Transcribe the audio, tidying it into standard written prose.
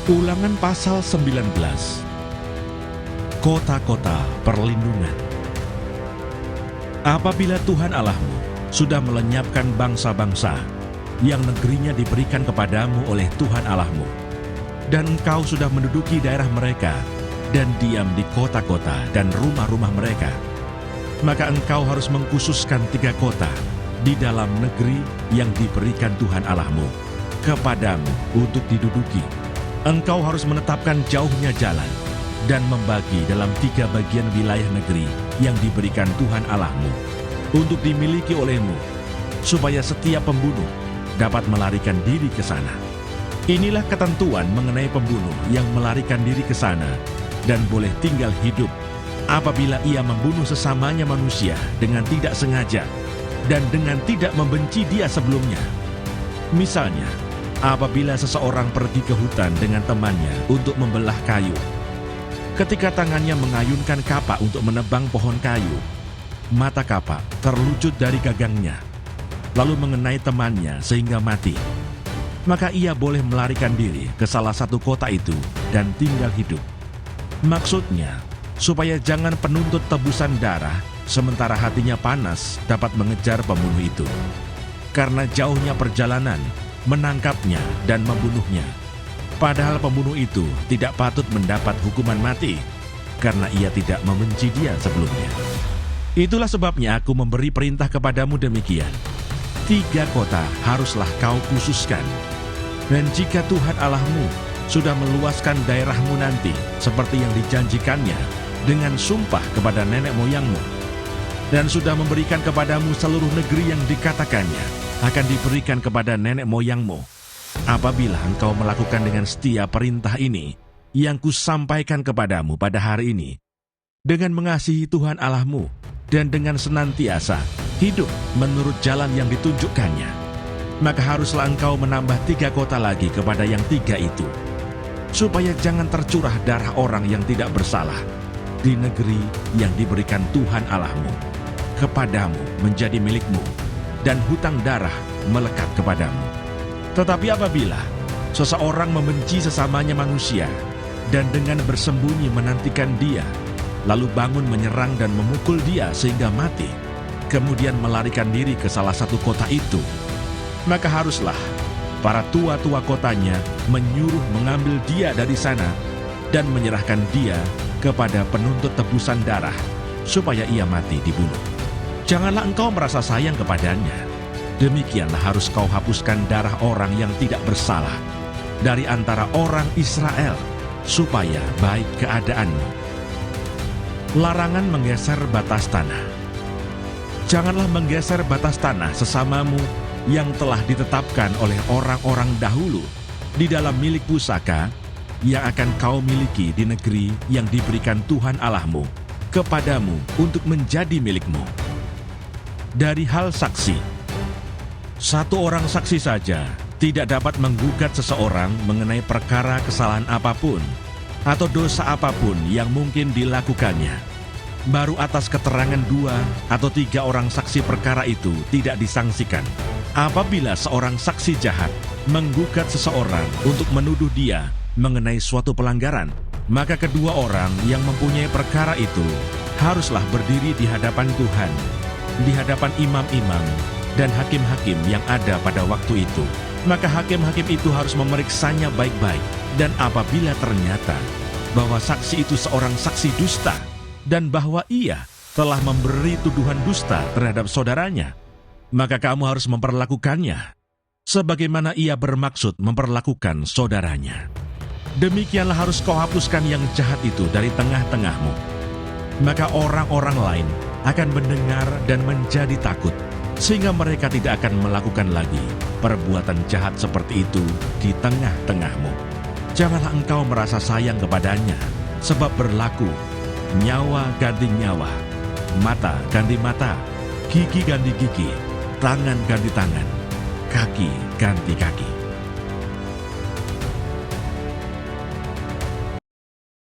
Ulangan pasal 19. Kota-kota perlindungan. Apabila Tuhan Allahmu sudah melenyapkan bangsa-bangsa yang negerinya diberikan kepadamu oleh Tuhan Allahmu, dan engkau sudah menduduki daerah mereka dan diam di kota-kota dan rumah-rumah mereka, maka engkau harus mengkhususkan 3 kota di dalam negeri yang diberikan Tuhan Allahmu kepadamu untuk diduduki. Engkau harus menetapkan jauhnya jalan dan membagi dalam 3 bagian wilayah negeri yang diberikan Tuhan Allahmu untuk dimiliki olehmu, supaya setiap pembunuh dapat melarikan diri ke sana. Inilah ketentuan mengenai pembunuh yang melarikan diri ke sana dan boleh tinggal hidup apabila ia membunuh sesamanya manusia dengan tidak sengaja dan dengan tidak membenci dia sebelumnya. Misalnya, apabila seseorang pergi ke hutan dengan temannya untuk membelah kayu. Ketika tangannya mengayunkan kapak untuk menebang pohon kayu, mata kapak terlucut dari gagangnya, lalu mengenai temannya sehingga mati. Maka ia boleh melarikan diri ke salah satu kota itu dan tinggal hidup. Maksudnya, supaya jangan penuntut tebusan darah sementara hatinya panas dapat mengejar pembunuh itu. Karena jauhnya perjalanan menangkapnya dan membunuhnya. Padahal pembunuh itu tidak patut mendapat hukuman mati, karena ia tidak membenci dia sebelumnya. Itulah sebabnya aku memberi perintah kepadamu demikian. 3 kota haruslah kau khususkan. Dan jika Tuhan Allahmu sudah meluaskan daerahmu nanti, seperti yang dijanjikannya dengan sumpah kepada nenek moyangmu, dan sudah memberikan kepadamu seluruh negeri yang dikatakannya akan diberikan kepada nenek moyangmu, apabila engkau melakukan dengan setia perintah ini yang kusampaikan kepadamu pada hari ini, dengan mengasihi Tuhan Allahmu dan dengan senantiasa hidup menurut jalan yang ditunjukkannya, maka haruslah engkau menambah 3 kota lagi kepada yang 3 itu, supaya jangan tercurah darah orang yang tidak bersalah di negeri yang diberikan Tuhan Allahmu kepadamu menjadi milikmu, dan hutang darah melekat kepadamu. Tetapi apabila seseorang membenci sesamanya manusia dan dengan bersembunyi menantikan dia, lalu bangun menyerang dan memukul dia sehingga mati, kemudian melarikan diri ke salah satu kota itu, maka haruslah para tua-tua kotanya menyuruh mengambil dia dari sana dan menyerahkan dia kepada penuntut tebusan darah, supaya ia mati dibunuh. Janganlah engkau merasa sayang kepadanya. Demikianlah harus kau hapuskan darah orang yang tidak bersalah dari antara orang Israel, supaya baik keadaanmu. Larangan menggeser batas tanah. Janganlah menggeser batas tanah sesamamu yang telah ditetapkan oleh orang-orang dahulu di dalam milik pusaka yang akan kau miliki di negeri yang diberikan Tuhan Allahmu kepadamu untuk menjadi milikmu. Dari hal saksi, 1 orang saksi saja tidak dapat menggugat seseorang mengenai perkara kesalahan apapun atau dosa apapun yang mungkin dilakukannya. Baru atas keterangan 2 atau 3 orang saksi perkara itu tidak disangsikan. Apabila seorang saksi jahat menggugat seseorang untuk menuduh dia mengenai suatu pelanggaran, maka kedua orang yang mempunyai perkara itu haruslah berdiri di hadapan Tuhan, di hadapan imam-imam dan hakim-hakim yang ada pada waktu itu. Maka hakim-hakim itu harus memeriksanya baik-baik, dan apabila ternyata bahwa saksi itu seorang saksi dusta dan bahwa ia telah memberi tuduhan dusta terhadap saudaranya, maka kamu harus memperlakukannya sebagaimana ia bermaksud memperlakukan saudaranya. Demikianlah harus kau hapuskan yang jahat itu dari tengah-tengahmu. Maka orang-orang lain akan mendengar dan menjadi takut, sehingga mereka tidak akan melakukan lagi perbuatan jahat seperti itu di tengah-tengahmu. Janganlah engkau merasa sayang kepadanya, sebab berlaku nyawa ganti nyawa, mata ganti mata, gigi ganti gigi, tangan ganti tangan, kaki ganti kaki.